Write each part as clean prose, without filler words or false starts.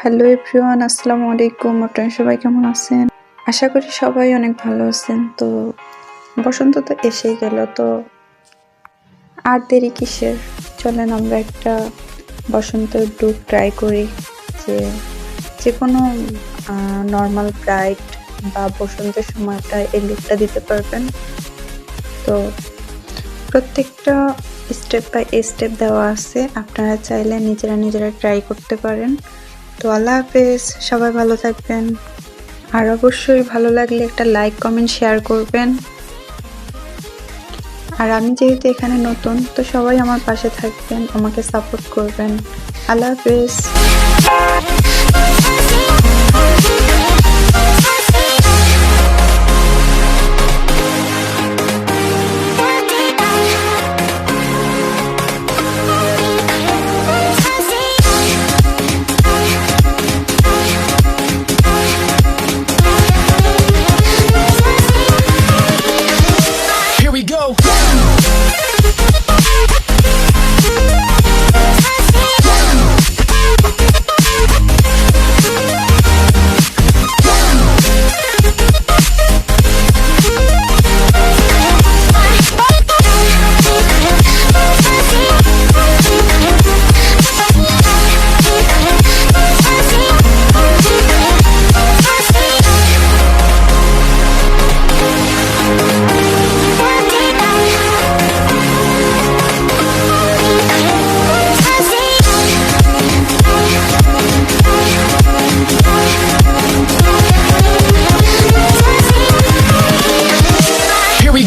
Hello everyone, আসসালামু আলাইকুম। আপনারা সবাই কেমন আছেন? আশা করি সবাই অনেক ভালো আছেন। তো বসন্ত তো এসেই গেল, তো আর দেরি কিসের? চলেন আমরা একটা বসন্তের লুক ট্রাই করি। যে যে কোনো নর্মাল ব্রাইড বা বসন্তের সময়টা এই লুকটা দিতে পারবেন। তো প্রত্যেকটা স্টেপ বাই স্টেপ দেওয়া আছে, আপনারা চাইলে নিজেরা ট্রাই করতে পারেন। তো আল্লাহ হাফেজ, সবাই ভালো থাকবেন। আর অবশ্যই ভালো লাগলে একটা লাইক কমেন্ট শেয়ার করবেন। আর আমি যেহেতু এখানে নতুন, তো সবাই আমার পাশে থাকবেন, আমাকে সাপোর্ট করবেন। আল্লাহ হাফেজ।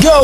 Go!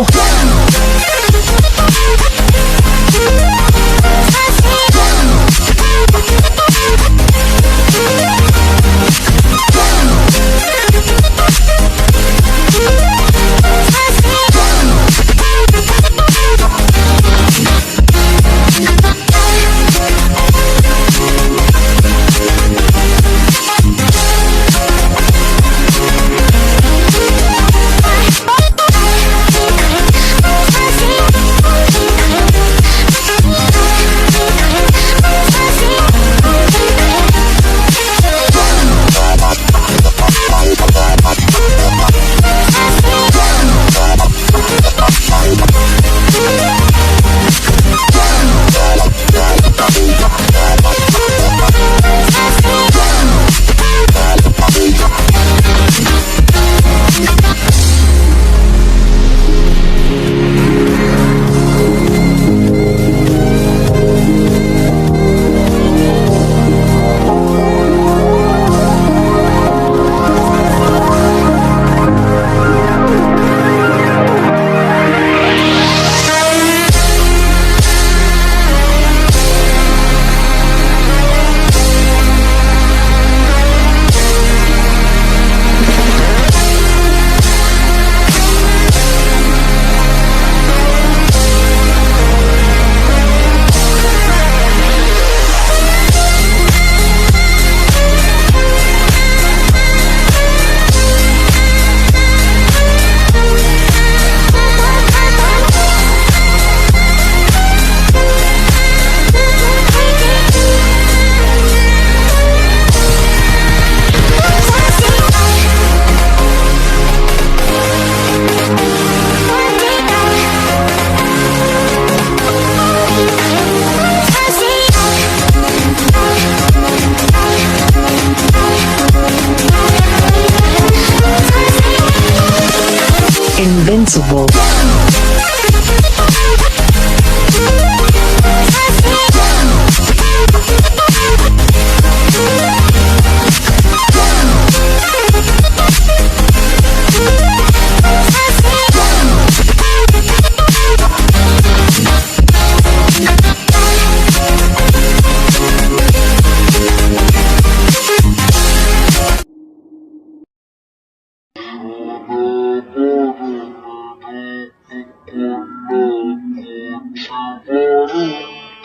Invincible.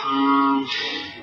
Thank you.